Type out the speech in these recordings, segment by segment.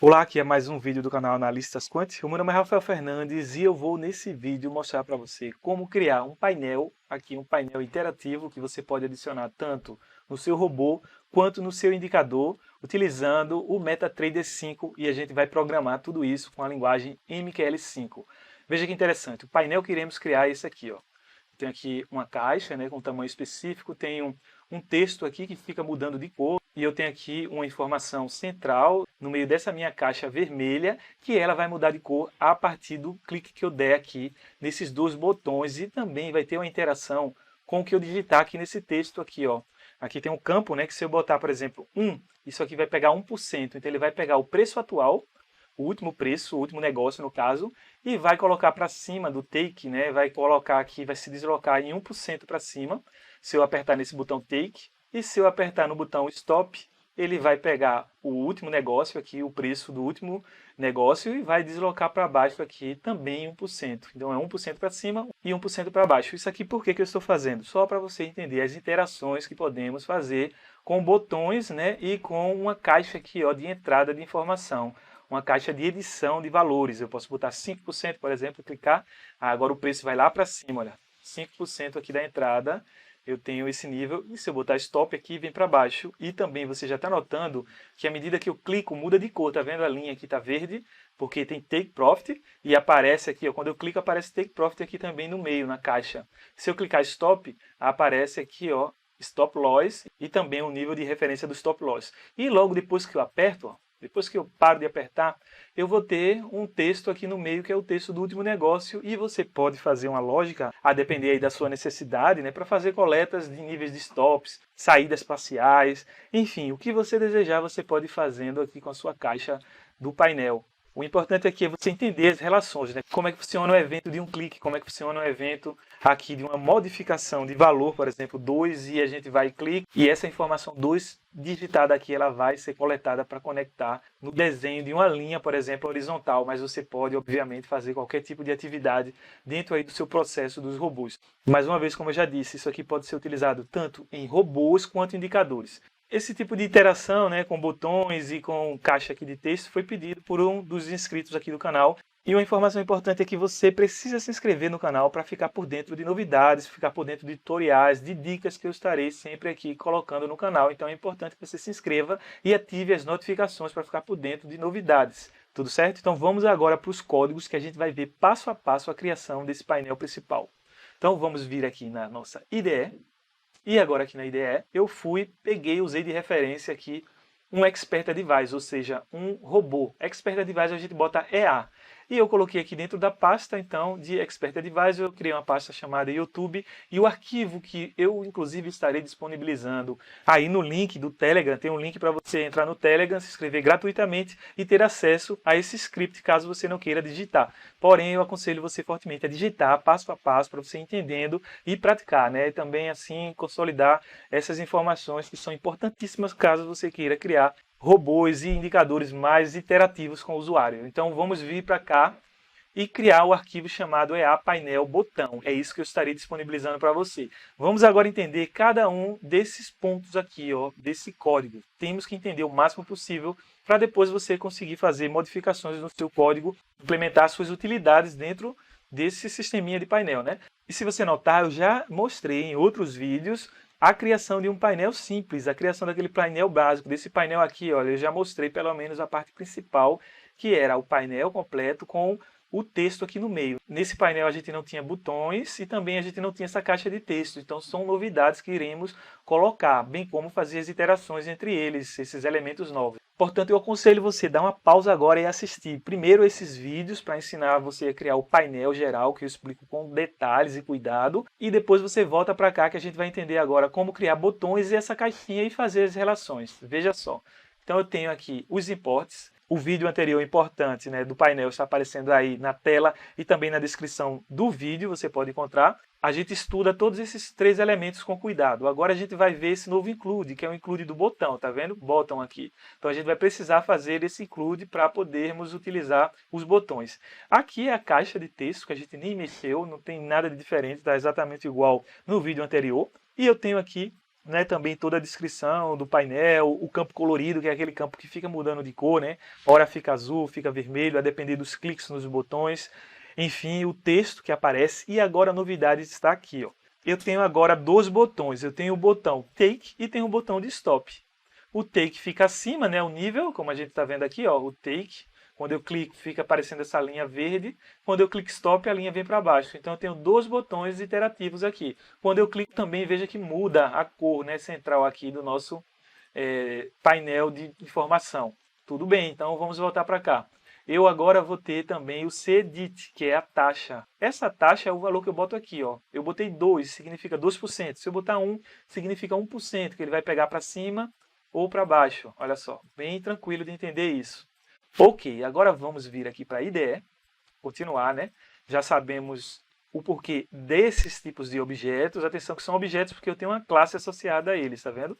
Olá, aqui é mais um vídeo do canal Analistas Quant. O meu nome é Rafael Fernandes e eu vou nesse vídeo mostrar para você como criar um painel, aqui um painel interativo que você pode adicionar tanto no seu robô quanto no seu indicador, utilizando o MetaTrader 5 e a gente vai programar tudo isso com a linguagem MQL5. Veja que interessante, o painel que iremos criar é esse aqui, ó. Tem aqui uma caixa, né, com tamanho específico, tem um texto aqui que fica mudando de cor e eu tenho aqui uma informação central no meio dessa minha caixa vermelha que ela vai mudar de cor a partir do clique que eu der aqui nesses dois botões e também vai ter uma interação com o que eu digitar aqui nesse texto aqui, ó. Aqui tem um campo, né, que se eu botar, por exemplo, 1, isso aqui vai pegar 1%, então ele vai pegar o preço atual, o último preço, o último negócio no caso, e vai colocar para cima do take, né? Vai colocar aqui, vai se deslocar em 1% para cima, se eu apertar nesse botão take, e se eu apertar no botão stop, ele vai pegar o último negócio aqui, o preço do último negócio, e vai deslocar para baixo aqui também 1%. Então é 1% para cima e 1% para baixo. Isso aqui por que eu estou fazendo? Só para você entender as interações que podemos fazer com botões, né? E com uma caixa aqui, ó, de entrada de informação. Uma caixa de edição de valores. Eu posso botar 5%, por exemplo, clicar. Agora o preço vai lá para cima, olha. 5% aqui da entrada. Eu tenho esse nível. E se eu botar stop aqui, vem para baixo. E também você já está notando que à medida que eu clico, muda de cor. Tá vendo a linha aqui está verde? Porque tem Take Profit. E aparece aqui, ó, quando eu clico, aparece Take Profit aqui também no meio, na caixa. Se eu clicar Stop, aparece aqui, ó, Stop Loss. E também o nível de referência do Stop Loss. E logo depois que eu aperto, ó, depois que eu paro de apertar, eu vou ter um texto aqui no meio que é o texto do último negócio e você pode fazer uma lógica, a depender aí da sua necessidade, né, para fazer coletas de níveis de stops, saídas parciais, enfim, o que você desejar você pode ir fazendo aqui com a sua caixa do painel. O importante aqui é você entender as relações, né? Como é que funciona o evento de um clique, como é que funciona o evento aqui de uma modificação de valor, por exemplo, 2, e a gente vai clicar, e essa informação 2 digitada aqui, ela vai ser coletada para conectar no desenho de uma linha, por exemplo, horizontal, mas você pode, obviamente, fazer qualquer tipo de atividade dentro aí do seu processo dos robôs. Mais uma vez, como eu já disse, isso aqui pode ser utilizado tanto em robôs quanto indicadores. Esse tipo de interação, né, com botões e com caixa aqui de texto foi pedido por um dos inscritos aqui do canal. E uma informação importante é que você precisa se inscrever no canal para ficar por dentro de novidades, ficar por dentro de tutoriais, de dicas que eu estarei sempre aqui colocando no canal. Então é importante que você se inscreva e ative as notificações para ficar por dentro de novidades. Tudo certo? Então vamos agora para os códigos que a gente vai ver passo a passo a criação desse painel principal. Então vamos vir aqui na nossa IDE. E agora aqui na IDE, eu peguei, usei de referência aqui um Expert Advisor, ou seja, um robô. Expert Advisor a gente bota EA. E eu coloquei aqui dentro da pasta, então, de Expert Advisor, eu criei uma pasta chamada YouTube, e o arquivo que eu, inclusive, estarei disponibilizando aí no link do Telegram, tem um link para você entrar no Telegram, se inscrever gratuitamente e ter acesso a esse script, caso você não queira digitar. Porém, eu aconselho você fortemente a digitar passo a passo, para você ir entendendo e praticar, né? E também, assim, consolidar essas informações que são importantíssimas caso você queira criar robôs e indicadores mais interativos com o usuário. Então vamos vir para cá e criar o arquivo chamado EA Painel Botão. É isso que eu estarei disponibilizando para você. Vamos agora entender cada um desses pontos aqui, ó, desse código. Temos que entender o máximo possível para depois você conseguir fazer modificações no seu código, implementar suas utilidades dentro desse sisteminha de painel, né? E se você notar, eu já mostrei em outros vídeos a criação de um painel simples, a criação daquele painel básico. Desse painel aqui, olha, eu já mostrei pelo menos a parte principal, que era o painel completo com o texto aqui no meio. Nesse painel a gente não tinha botões e também a gente não tinha essa caixa de texto. Então são novidades que iremos colocar, bem como fazer as interações entre eles, esses elementos novos. Portanto, eu aconselho você a dar uma pausa agora e assistir primeiro esses vídeos para ensinar você a criar o painel geral, que eu explico com detalhes e cuidado, e depois você volta para cá que a gente vai entender agora como criar botões e essa caixinha e fazer as relações. Veja só. Então eu tenho aqui os imports. O vídeo anterior importante, né, do painel está aparecendo aí na tela e também na descrição do vídeo, você pode encontrar. A gente estuda todos esses três elementos com cuidado. Agora a gente vai ver esse novo include, que é o include do botão, tá vendo? Botão aqui. Então a gente vai precisar fazer esse include para podermos utilizar os botões. Aqui é a caixa de texto, que a gente nem mexeu, não tem nada de diferente, está exatamente igual no vídeo anterior. E eu tenho aqui né, também toda a descrição do painel, o campo colorido, que é aquele campo que fica mudando de cor, né? Ora fica azul, fica vermelho, a depender dos cliques nos botões. Enfim, o texto que aparece. E agora a novidade está aqui, ó. Eu tenho agora dois botões. Eu tenho o botão Take e tenho o botão de Stop. O Take fica acima, né, o nível, como a gente está vendo aqui, ó, o Take. Quando eu clico, fica aparecendo essa linha verde. Quando eu clico Stop, a linha vem para baixo. Então eu tenho dois botões iterativos aqui. Quando eu clico também, veja que muda a cor, né, central aqui do nosso painel de informação. Tudo bem, então vamos voltar para cá. Eu agora vou ter também o Cedit, que é a taxa. Essa taxa é o valor que eu boto aqui, ó. Eu botei 2, significa 2%. Se eu botar 1, significa 1%, que ele vai pegar para cima ou para baixo. Olha só, bem tranquilo de entender isso. Ok, agora vamos vir aqui para a IDE, continuar, né? Já sabemos o porquê desses tipos de objetos. Atenção que são objetos porque eu tenho uma classe associada a eles, tá vendo?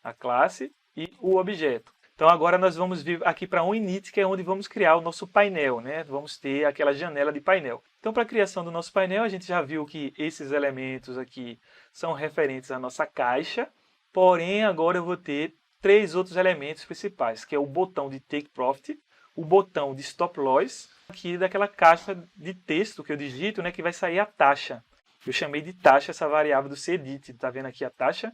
A classe e o objeto. Então agora nós vamos vir aqui para um init, que é onde vamos criar o nosso painel, né? Vamos ter aquela janela de painel. Então para a criação do nosso painel, a gente já viu que esses elementos aqui são referentes à nossa caixa, porém agora eu vou ter 3 outros elementos principais, que é o botão de Take Profit, o botão de Stop Loss, aqui daquela caixa de texto que eu digito, né, que vai sair a taxa. Eu chamei de taxa essa variável do Cedit, tá vendo aqui a taxa?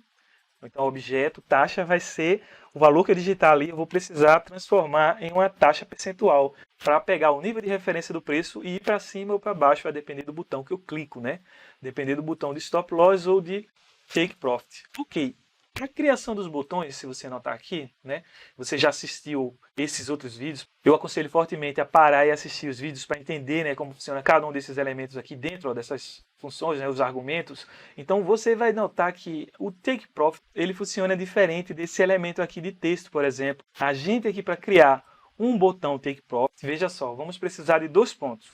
Então, o objeto, taxa, vai ser o valor que eu digitar ali, eu vou precisar transformar em uma taxa percentual para pegar o nível de referência do preço e ir para cima ou para baixo, vai depender do botão que eu clico, né? Depender do botão de Stop Loss ou de Take Profit. Ok. Para a criação dos botões, se você notar aqui, né, você já assistiu esses outros vídeos, eu aconselho fortemente a parar e assistir os vídeos para entender, né, como funciona cada um desses elementos aqui dentro, ó, dessas funções, né, os argumentos. Então você vai notar que o Take Profit ele funciona diferente desse elemento aqui de texto, por exemplo. A gente aqui para criar um botão Take Profit, veja só, vamos precisar de 2 pontos.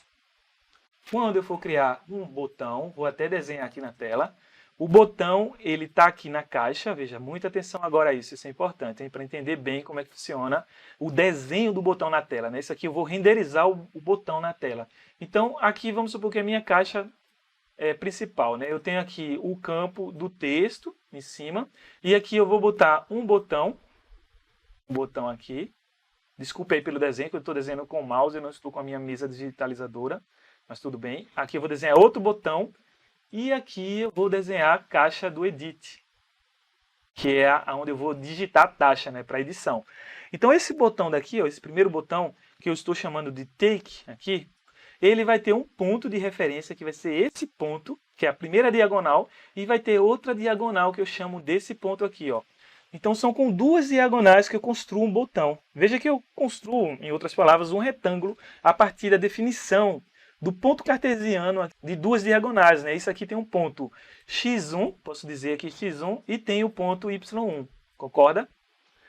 Quando eu for criar um botão, vou até desenhar aqui na tela. O botão, ele está aqui na caixa, veja, muita atenção agora a isso é importante, para entender bem como é que funciona o desenho do botão na tela, né? Isso aqui eu vou renderizar o botão na tela. Então, aqui vamos supor que a minha caixa principal, né? Eu tenho aqui o campo do texto em cima, e aqui eu vou botar um botão aqui. Desculpe aí pelo desenho, que eu estou desenhando com o mouse, eu não estou com a minha mesa digitalizadora, mas tudo bem. Aqui eu vou desenhar outro botão, e aqui eu vou desenhar a caixa do Edit, que é onde eu vou digitar a taxa, né, para edição. Então esse botão daqui, ó, esse primeiro botão, que eu estou chamando de Take aqui, ele vai ter um ponto de referência, que vai ser esse ponto, que é a primeira diagonal, e vai ter outra diagonal que eu chamo desse ponto aqui, ó. Então são com 2 diagonais que eu construo um botão. Veja que eu construo, em outras palavras, um retângulo a partir da definição do ponto cartesiano de 2 diagonais, né? Isso aqui tem um ponto x1, posso dizer aqui x1, e tem o ponto y1, concorda?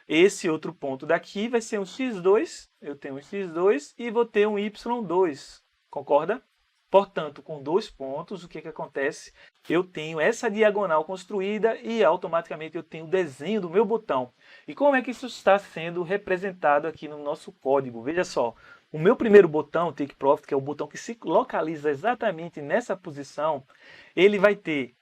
Esse outro ponto daqui vai ser um x2, eu tenho um x2 e vou ter um y2, concorda? Portanto, com 2 pontos, o que acontece? Eu tenho essa diagonal construída e automaticamente eu tenho o desenho do meu botão. E como é que isso está sendo representado aqui no nosso código? Veja só. O meu primeiro botão, Take Profit, que é o botão que se localiza exatamente nessa posição, ele vai ter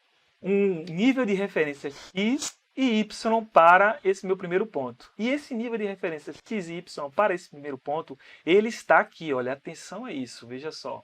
um nível de referência x e y para esse meu primeiro ponto. E esse nível de referência x e y para esse primeiro ponto, ele está aqui, olha, atenção a isso, veja só.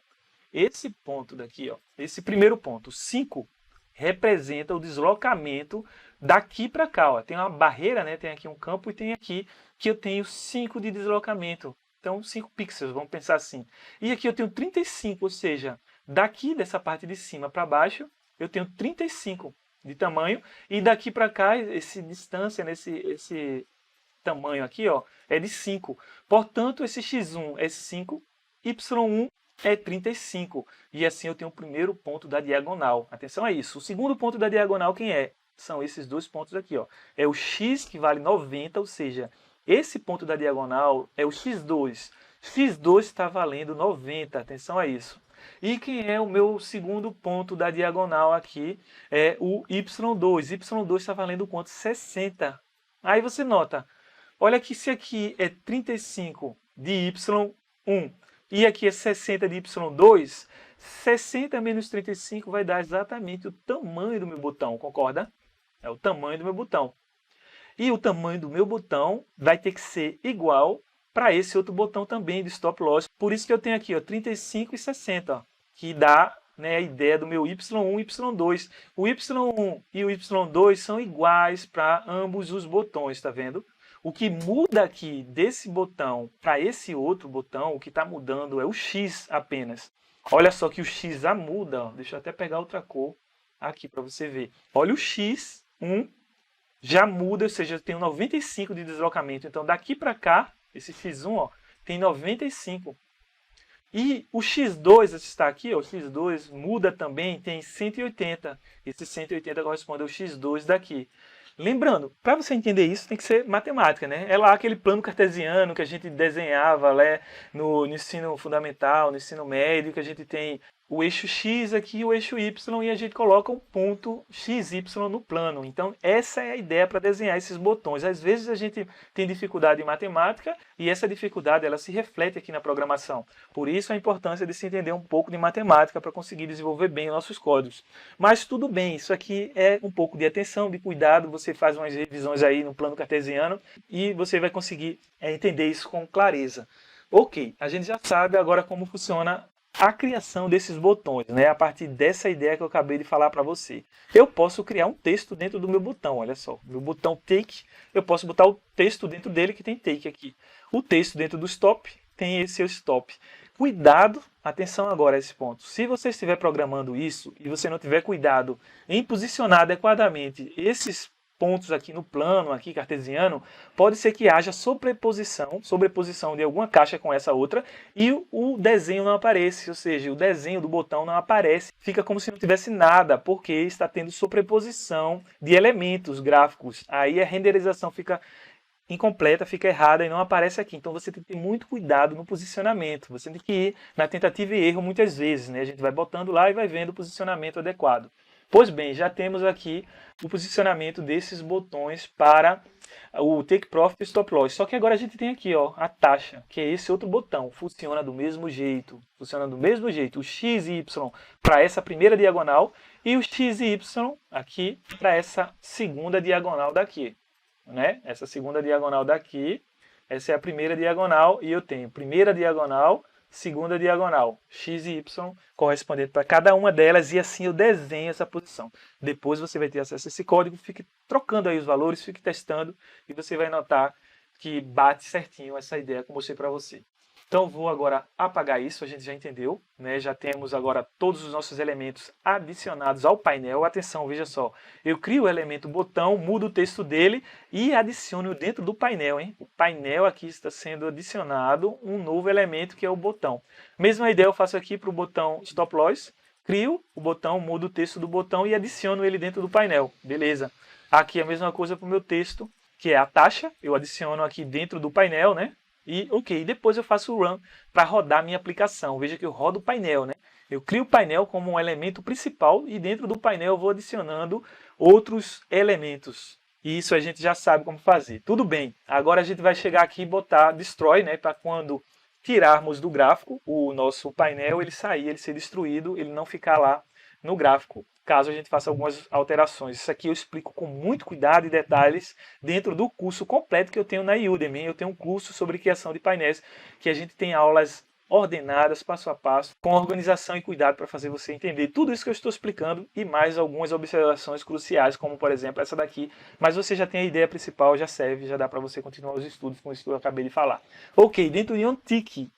Esse ponto daqui, ó, esse primeiro ponto, 5, representa o deslocamento daqui para cá. Ó. Tem uma barreira, né? Tem aqui um campo e tem aqui que eu tenho 5 de deslocamento. Então, 5 pixels, vamos pensar assim. E aqui eu tenho 35, ou seja, daqui dessa parte de cima para baixo, eu tenho 35 de tamanho. E daqui para cá, essa distância, esse tamanho aqui, ó, é de 5. Portanto, esse x1 é 5, y1 é 35. E assim eu tenho o primeiro ponto da diagonal. Atenção a isso. O segundo ponto da diagonal, quem é? São esses 2 pontos aqui, ó. É o x, que vale 90, ou seja, esse ponto da diagonal é o x2. x2 está valendo 90, atenção a isso. E quem é o meu segundo ponto da diagonal aqui é o y2. y2 está valendo quanto? 60. Aí você nota, olha que se aqui é 35 de y1 e aqui é 60 de y2, 60 menos 35 vai dar exatamente o tamanho do meu botão, concorda? É o tamanho do meu botão. E o tamanho do meu botão vai ter que ser igual para esse outro botão também de stop loss. Por isso que eu tenho aqui, ó, 35 e 60, ó, que dá, né, a ideia do meu Y1 e Y2. O Y1 e o Y2 são iguais para ambos os botões, tá vendo? O que muda aqui desse botão para esse outro botão, o que está mudando é o X apenas. Olha só que o X já muda, ó. Deixa eu até pegar outra cor aqui para você ver. Olha o X1 já muda, ou seja, eu tenho 95 de deslocamento. Então daqui para cá, esse X1 ó, tem 95. E o X2 está aqui, ó, o X2 muda também, tem 180. Esse 180 corresponde ao X2 daqui. Lembrando, para você entender isso tem que ser matemática, né? É lá aquele plano cartesiano que a gente desenhava né, no ensino fundamental, no ensino médio, que a gente tem o eixo X aqui e o eixo Y e a gente coloca um ponto XY no plano. Então essa é a ideia para desenhar esses botões. Às vezes a gente tem dificuldade em matemática e essa dificuldade ela se reflete aqui na programação. Por isso a importância de se entender um pouco de matemática para conseguir desenvolver bem os nossos códigos. Mas tudo bem, isso aqui é um pouco de atenção, de cuidado, você faz umas revisões aí no plano cartesiano e você vai conseguir entender isso com clareza. Ok, a gente já sabe agora como funciona a criação desses botões, né? A partir dessa ideia que eu acabei de falar para você. Eu posso criar um texto dentro do meu botão, olha só. Meu botão take, eu posso botar o texto dentro dele que tem take aqui. O texto dentro do stop tem esse stop. Cuidado, atenção agora a esse ponto. Se você estiver programando isso e você não tiver cuidado em posicionar adequadamente esses pontos aqui no plano, aqui cartesiano, pode ser que haja sobreposição de alguma caixa com essa outra e o desenho não aparece, ou seja, o desenho do botão não aparece, fica como se não tivesse nada, porque está tendo sobreposição de elementos gráficos. Aí a renderização fica incompleta, fica errada e não aparece aqui. Então você tem que ter muito cuidado no posicionamento. Você tem que ir na tentativa e erro muitas vezes, né? A gente vai botando lá e vai vendo o posicionamento adequado. Pois bem, já temos aqui o posicionamento desses botões para o Take Profit e Stop Loss. Só que agora a gente tem aqui ó, a taxa, que é esse outro botão. Funciona do mesmo jeito. Funciona do mesmo jeito. O X e Y para essa primeira diagonal e o X e Y aqui para essa segunda diagonal daqui. Né? Essa segunda diagonal daqui, essa é a primeira diagonal e eu tenho primeira diagonal, segunda diagonal, x e y correspondente para cada uma delas e assim eu desenho essa posição. Depois você vai ter acesso a esse código, fique trocando aí os valores, fique testando e você vai notar que bate certinho essa ideia que eu mostrei para você. Então vou agora apagar isso, a gente já entendeu, né? Já temos agora todos os nossos elementos adicionados ao painel. Atenção, veja só, eu crio o elemento botão, mudo o texto dele e adiciono dentro do painel. Hein? O painel aqui está sendo adicionado um novo elemento que é o botão. Mesma ideia eu faço aqui para o botão Stop Loss, crio o botão, mudo o texto do botão e adiciono ele dentro do painel. Beleza. Aqui a mesma coisa para o meu texto, que é a taxa, eu adiciono aqui dentro do painel, né? E ok, depois eu faço o run para rodar minha aplicação. Veja que eu rodo o painel, né? Eu crio o painel como um elemento principal e dentro do painel eu vou adicionando outros elementos. E isso a gente já sabe como fazer. Tudo bem, agora a gente vai chegar aqui e botar destroy, né? Para quando tirarmos do gráfico o nosso painel, ele sair, ele ser destruído, ele não ficar lá no gráfico, caso a gente faça algumas alterações. Isso aqui eu explico com muito cuidado e detalhes dentro do curso completo que eu tenho na Udemy. Eu tenho um curso sobre criação de painéis, que a gente tem aulas ordenadas, passo a passo, com organização e cuidado para fazer você entender tudo isso que eu estou explicando e mais algumas observações cruciais, como por exemplo essa daqui, mas você já tem a ideia principal, já serve, já dá para você continuar os estudos com isso que eu acabei de falar. Ok, dentro de OnTick,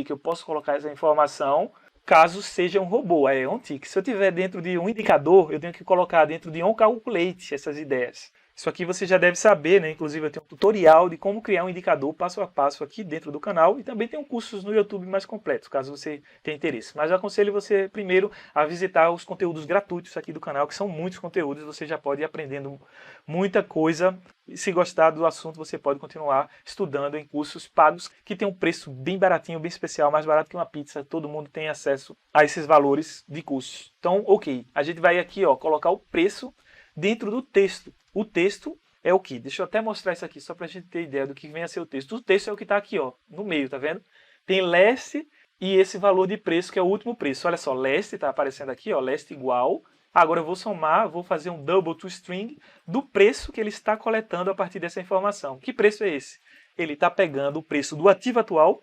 eu posso colocar essa informação caso seja um robô, é OnTick. Se eu tiver dentro de um indicador, eu tenho que colocar dentro de OnCalculate essas ideias. Isso aqui você já deve saber, né? Inclusive eu tenho um tutorial de como criar um indicador passo a passo aqui dentro do canal e também tenho cursos no YouTube mais completos, caso você tenha interesse. Mas eu aconselho você primeiro a visitar os conteúdos gratuitos aqui do canal, que são muitos conteúdos, você já pode ir aprendendo muita coisa. E se gostar do assunto, você pode continuar estudando em cursos pagos, que tem um preço bem baratinho, bem especial, mais barato que uma pizza. Todo mundo tem acesso a esses valores de cursos. Então, ok, a gente vai aqui ó, colocar o preço dentro do texto. O texto é o que? Deixa eu até mostrar isso aqui, só para a gente ter ideia do que vem a ser o texto. O texto é o que está aqui, ó, no meio, tá vendo? Tem last e esse valor de preço, que é o último preço. Olha só, last está aparecendo aqui, ó, last igual, Agora eu vou somar, vou fazer um double toString do preço que ele está coletando a partir dessa informação. Que preço é esse? Ele está pegando o preço do ativo atual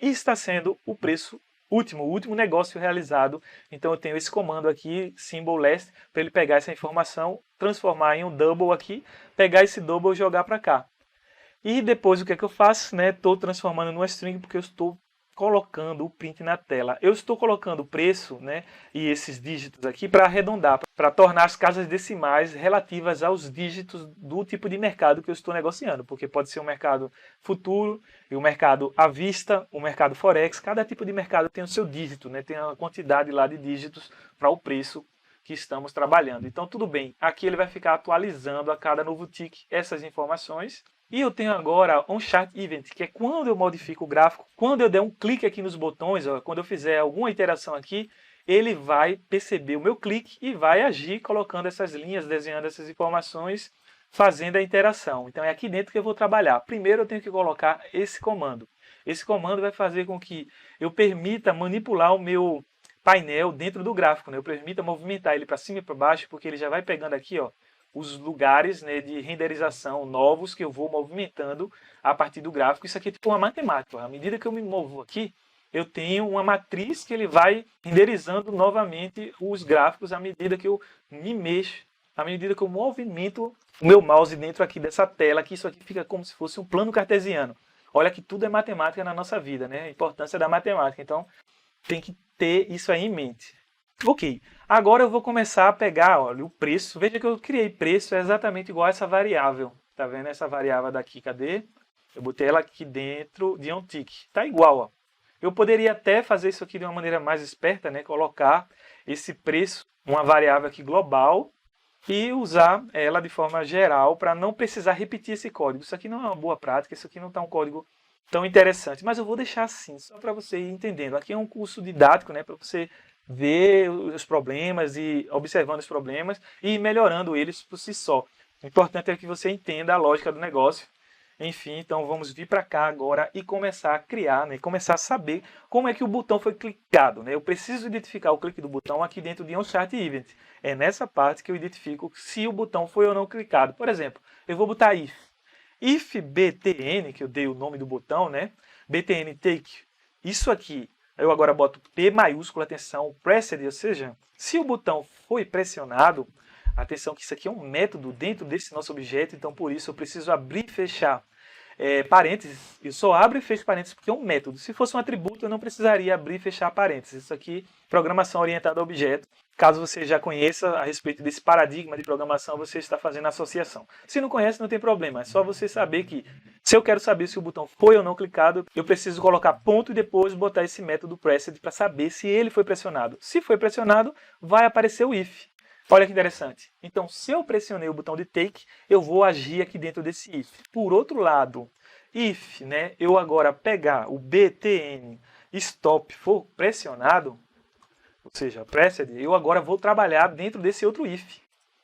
e está sendo o preço último, o último negócio realizado. Então eu tenho esse comando aqui, symbol last, para ele pegar essa informação, transformar em um double aqui, pegar esse double e jogar para cá. E depois o que é que eu faço? Estou transformando numa string porque eu estou colocando o print na tela. Eu estou colocando o preço, e esses dígitos aqui para arredondar, para tornar as casas decimais relativas aos dígitos do tipo de mercado que eu estou negociando, porque pode ser um mercado futuro, e um mercado à vista, um mercado forex. Cada tipo de mercado tem o seu dígito, tem a quantidade lá de dígitos para o preço que estamos trabalhando. Então tudo bem, aqui ele vai ficar atualizando a cada novo tick essas informações. E eu tenho agora um chart event, que é quando eu modifico o gráfico, quando eu der um clique aqui nos botões, quando eu fizer alguma iteração aqui, ele vai perceber o meu clique e vai agir colocando essas linhas, desenhando essas informações, fazendo a interação. Então é aqui dentro que eu vou trabalhar. Primeiro eu tenho que colocar esse comando. Esse comando vai fazer com que eu permita manipular o meu painel dentro do gráfico, Eu permita movimentar ele para cima e para baixo, porque ele já vai pegando aqui, os lugares de renderização novos que eu vou movimentando a partir do gráfico. Isso aqui é tipo uma matemática. À medida que eu me movo aqui, eu tenho uma matriz que ele vai renderizando novamente os gráficos à medida que eu me mexo, à medida que eu movimento o meu mouse dentro aqui dessa tela, que isso aqui fica como se fosse um plano cartesiano. Olha que tudo é matemática na nossa vida, A importância da matemática. Então, tem que ter isso aí em mente. Ok, agora eu vou começar a pegar, olha, o preço. Veja que eu criei preço é exatamente igual a essa variável. Tá vendo essa variável daqui? Cadê? Eu botei ela aqui dentro de um tick. Tá igual, ó. Eu poderia até fazer isso aqui de uma maneira mais esperta, Colocar esse preço, uma variável aqui global, e usar ela de forma geral para não precisar repetir esse código. Isso aqui não é uma boa prática, isso aqui não está um código tão interessante, mas eu vou deixar assim, só para você ir entendendo. Aqui é um curso didático, para você ver os problemas e observando os problemas e melhorando eles por si só. O importante é que você entenda a lógica do negócio. Enfim, então vamos vir para cá agora e começar a criar, começar a saber como é que o botão foi clicado. Eu preciso identificar o clique do botão aqui dentro de um chart event. É nessa parte que eu identifico se o botão foi ou não clicado. Por exemplo, eu vou botar if btn, que eu dei o nome do botão, btn take, isso aqui, eu agora boto P maiúsculo, atenção, pressed, ou seja, se o botão foi pressionado, atenção que isso aqui é um método dentro desse nosso objeto, então por isso eu preciso abrir e fechar parênteses. Eu só abro e fecho parênteses porque é um método. Se fosse um atributo, eu não precisaria abrir e fechar parênteses. Isso aqui, programação orientada a objeto. Caso você já conheça a respeito desse paradigma de programação, você está fazendo associação. Se não conhece, não tem problema. É só você saber que, se eu quero saber se o botão foi ou não clicado, eu preciso colocar ponto e depois botar esse método pressed para saber se ele foi pressionado. Se foi pressionado, vai aparecer o if. Olha que interessante. Então, se eu pressionei o botão de take, eu vou agir aqui dentro desse if. Por outro lado, if, eu agora pegar o btn stop for pressionado, ou seja, pressed, eu agora vou trabalhar dentro desse outro if.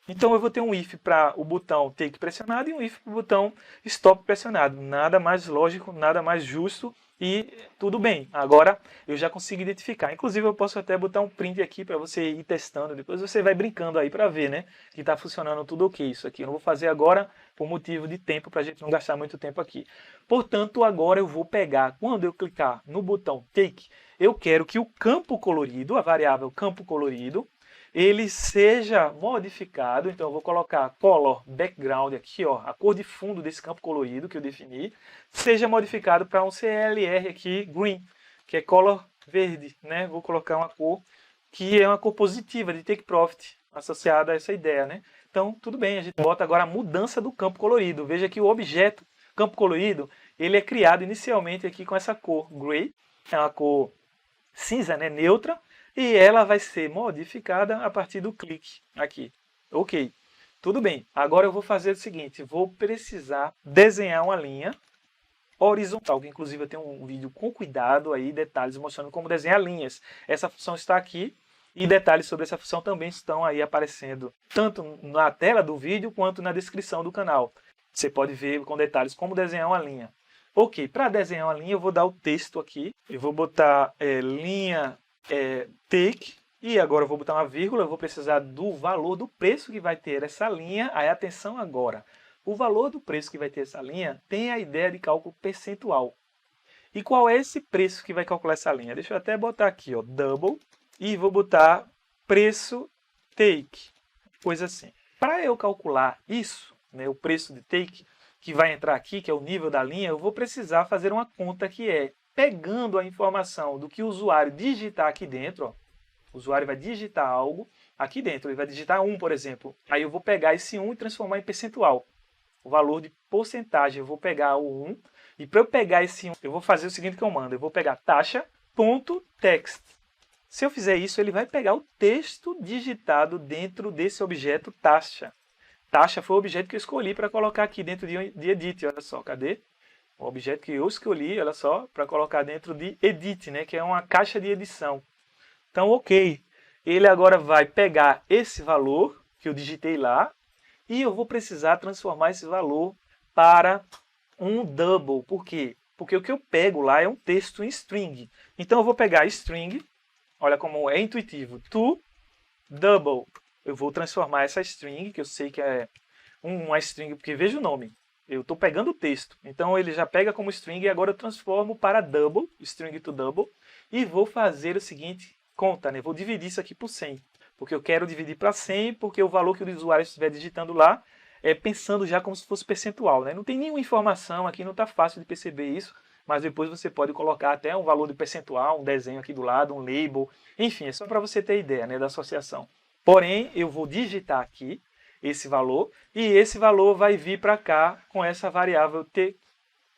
Então eu vou ter um if para o botão take pressionado e um if para o botão stop pressionado. Nada mais lógico, nada mais justo e tudo bem. Agora eu já consigo identificar. Inclusive eu posso até botar um print aqui para você ir testando. Depois você vai brincando aí para ver, que está funcionando tudo ok. Isso aqui eu não vou fazer agora por motivo de tempo, para a gente não gastar muito tempo aqui. Portanto, agora eu vou pegar, quando eu clicar no botão take, eu quero que o campo colorido, a variável campo colorido, ele seja modificado. Então eu vou colocar color background aqui, a cor de fundo desse campo colorido que eu defini, seja modificado para um CLR aqui green, que é color verde, Vou colocar uma cor que é uma cor positiva de take profit associada a essa ideia, Então tudo bem, a gente bota agora a mudança do campo colorido. Veja que o objeto campo colorido, ele é criado inicialmente aqui com essa cor gray, é uma cor cinza, neutra. E ela vai ser modificada a partir do clique aqui. Ok, tudo bem. Agora eu vou fazer o seguinte, vou precisar desenhar uma linha horizontal, que inclusive eu tenho um vídeo com cuidado aí, detalhes mostrando como desenhar linhas. Essa função está aqui e detalhes sobre essa função também estão aí aparecendo, tanto na tela do vídeo quanto na descrição do canal. Você pode ver com detalhes como desenhar uma linha. Ok, para desenhar uma linha eu vou dar o texto aqui, eu vou botar linha take E agora eu vou botar uma vírgula, eu vou precisar do valor do preço que vai ter essa linha. Aí atenção agora, o valor do preço que vai ter essa linha tem a ideia de cálculo percentual. E qual é esse preço que vai calcular essa linha? Deixa eu até botar aqui, ó, double, e vou botar preço take, coisa assim. Para eu calcular isso, né, o preço de take, que vai entrar aqui, que é o nível da linha, eu vou precisar fazer uma conta que é pegando a informação do que o usuário digitar aqui dentro, ó, o usuário vai digitar algo aqui dentro, ele vai digitar 1, por exemplo. Aí eu vou pegar esse 1 e transformar em percentual. O valor de porcentagem, eu vou pegar o 1, e para eu pegar esse 1, eu vou fazer o seguinte que eu mando, eu vou pegar taxa.text. Se eu fizer isso, ele vai pegar o texto digitado dentro desse objeto taxa. Taxa foi o objeto que eu escolhi para colocar aqui dentro de edit, olha só, cadê? O objeto que eu escolhi, olha só, para colocar dentro de edit, né, que é uma caixa de edição. Então, ok, ele agora vai pegar esse valor que eu digitei lá e eu vou precisar transformar esse valor para um double. Por quê? Porque o que eu pego lá é um texto em string. Então, eu vou pegar string, olha como é intuitivo, to double. Eu vou transformar essa string, que eu sei que é uma string, porque veja o nome. Eu estou pegando o texto. Então, ele já pega como string e agora eu transformo para double, string to double, e vou fazer o seguinte conta, né? Vou dividir isso aqui por 100, porque eu quero dividir para 100, porque o valor que o usuário estiver digitando lá é pensando já como se fosse percentual, né? Não tem nenhuma informação aqui, não está fácil de perceber isso, mas depois você pode colocar até um valor de percentual, um desenho aqui do lado, um label, enfim, é só para você ter ideia, né, da associação. Porém, eu vou digitar aqui esse valor e esse valor vai vir para cá com essa variável t,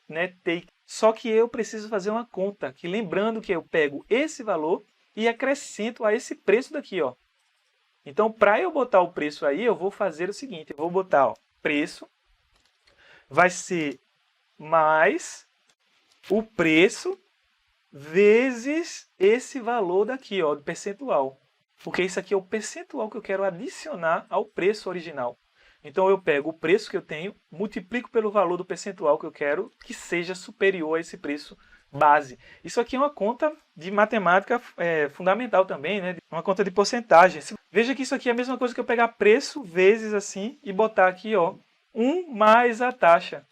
né, take. Só que eu preciso fazer uma conta, que lembrando que eu pego esse valor e acrescento a esse preço daqui, ó. Então, para eu botar o preço aí, eu vou fazer o seguinte, eu vou botar, ó, preço vai ser mais o preço vezes esse valor daqui, ó, do percentual. Porque isso aqui é o percentual que eu quero adicionar ao preço original. Então, eu pego o preço que eu tenho, multiplico pelo valor do percentual que eu quero que seja superior a esse preço base. Isso aqui é uma conta de matemática fundamental também, né? Uma conta de porcentagem. Veja que isso aqui é a mesma coisa que eu pegar preço vezes assim e botar aqui, ó, 1 mais a taxa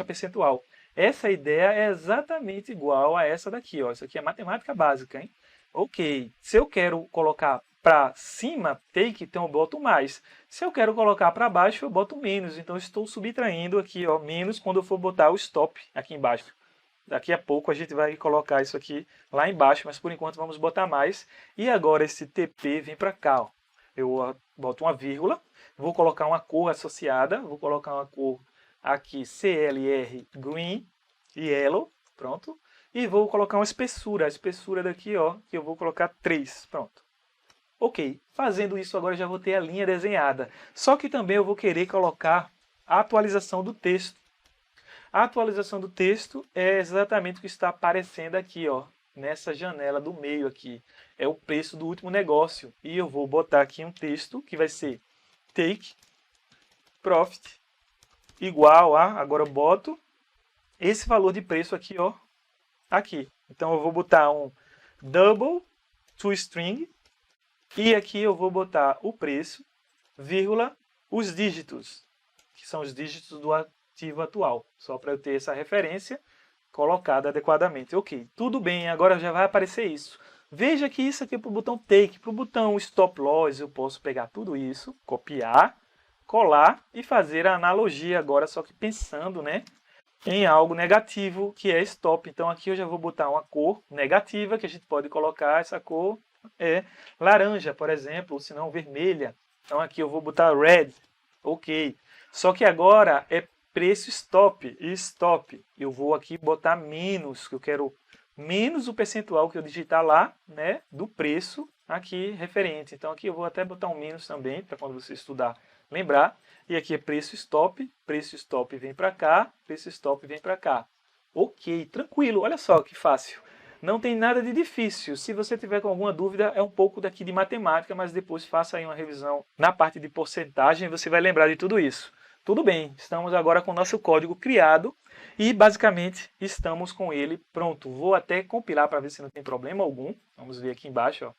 percentual. Essa ideia é exatamente igual a essa daqui, ó. Isso aqui é matemática básica, hein? Ok, se eu quero colocar para cima, take, então eu boto mais. Se eu quero colocar para baixo, eu boto menos. Então eu estou subtraindo aqui, ó, menos quando eu for botar o stop aqui embaixo. Daqui a pouco a gente vai colocar isso aqui lá embaixo, mas por enquanto vamos botar mais. E agora esse TP vem para cá, ó. Eu boto uma vírgula, vou colocar uma cor associada, vou colocar uma cor aqui CLR Green e Yellow, pronto. E vou colocar uma espessura, a espessura daqui, ó, que eu vou colocar 3, pronto. Ok, fazendo isso agora já vou ter a linha desenhada. Só que também eu vou querer colocar a atualização do texto. A atualização do texto é exatamente o que está aparecendo aqui, ó, nessa janela do meio aqui. É o preço do último negócio. E eu vou botar aqui um texto que vai ser take profit igual a, agora eu boto esse valor de preço aqui, ó, aqui. Então eu vou botar um double to string e aqui eu vou botar o preço, vírgula, os dígitos, que são os dígitos do ativo atual, só para eu ter essa referência colocada adequadamente. Ok, tudo bem, agora já vai aparecer isso. Veja que isso aqui é para o botão take, para o botão stop loss, eu posso pegar tudo isso, copiar, colar e fazer a analogia agora, só que pensando, né, em algo negativo, que é stop. Então aqui eu já vou botar uma cor negativa, que a gente pode colocar, essa cor é laranja, por exemplo, ou se não vermelha. Então aqui eu vou botar red, ok. Só que agora é preço stop e stop. Eu vou aqui botar menos, que eu quero menos o percentual que eu digitar lá, né, do preço aqui referente. Então aqui eu vou até botar um menos também, para quando você estudar lembrar. E aqui é preço stop vem para cá, preço stop vem para cá. Ok, tranquilo, olha só que fácil. Não tem nada de difícil. Se você tiver com alguma dúvida, é um pouco daqui de matemática, mas depois faça aí uma revisão na parte de porcentagem e você vai lembrar de tudo isso. Tudo bem, estamos agora com o nosso código criado e basicamente estamos com ele pronto. Vou até compilar para ver se não tem problema algum. Vamos ver aqui embaixo, ó.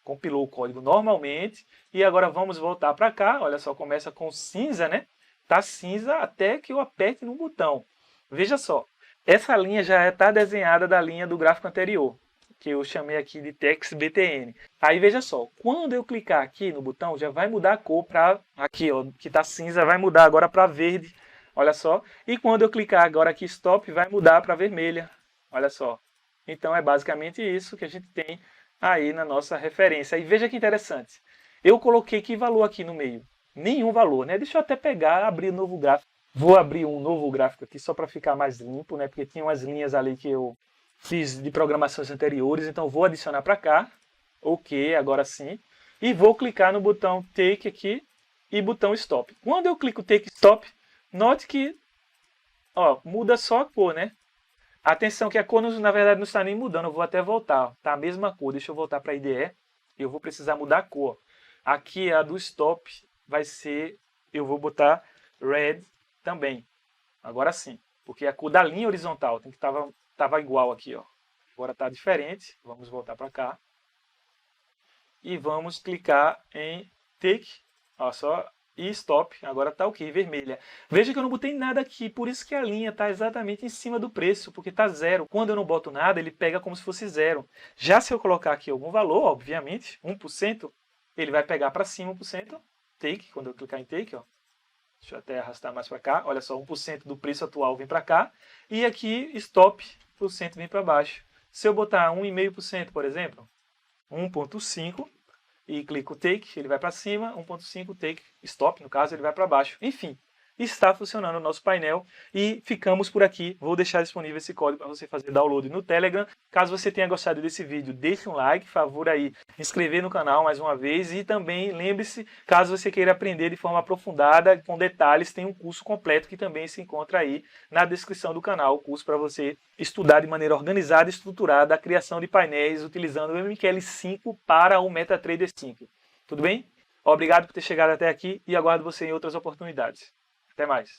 compilou o código normalmente. E agora vamos voltar para cá. Olha só, começa com cinza, né? Tá cinza até que eu aperte no botão. Veja só, essa linha já está desenhada da linha do gráfico anterior, que eu chamei aqui de Text BTN. Aí veja só, quando eu clicar aqui no botão, já vai mudar a cor para aqui, ó, que está cinza, vai mudar agora para verde. Olha só. E quando eu clicar agora aqui Stop, vai mudar para vermelha. Olha só. Então é basicamente isso que a gente tem aí na nossa referência. E veja que interessante. Eu coloquei que valor aqui no meio? Nenhum valor, né? Deixa eu até pegar, abrir um novo gráfico. Vou abrir um novo gráfico aqui só para ficar mais limpo, né? Porque tinha umas linhas ali que eu fiz de programações anteriores, então vou adicionar para cá. Ok, agora sim. E vou clicar no botão Take aqui e botão Stop. Quando eu clico Take Stop, note que ó, muda só a cor, né? Atenção que a cor na verdade não está nem mudando, eu vou até voltar. Tá a mesma cor, deixa eu voltar para a IDE. Eu vou precisar mudar a cor. Aqui a do Stop vai ser, eu vou botar Red também. Agora sim, porque a cor da linha horizontal tem que tava igual aqui, ó. Agora está diferente. Vamos voltar para cá. E vamos clicar em Take, ó, só, e Stop. Agora está ok, vermelha. Veja que eu não botei nada aqui, por isso que a linha está exatamente em cima do preço, porque está zero. Quando eu não boto nada, ele pega como se fosse zero. Já se eu colocar aqui algum valor, obviamente, 1%, ele vai pegar para cima 1%. Take, quando eu clicar em Take, ó. Deixa eu até arrastar mais para cá. Olha só, 1% do preço atual vem para cá. E aqui, Stop, por cento vem para baixo. Se eu botar 1,5%, por exemplo, 1,5%, e clico Take, ele vai para cima, 1,5, Take, Stop, no caso, ele vai para baixo. Enfim, está funcionando o nosso painel e ficamos por aqui. Vou deixar disponível esse código para você fazer download no Telegram. Caso você tenha gostado desse vídeo, deixe um like, favor aí inscrever no canal mais uma vez e também lembre-se, caso você queira aprender de forma aprofundada, com detalhes, tem um curso completo que também se encontra aí na descrição do canal, o curso para você estudar de maneira organizada e estruturada a criação de painéis utilizando o MQL5 para o MetaTrader 5. Tudo bem? Obrigado por ter chegado até aqui e aguardo você em outras oportunidades. Até mais.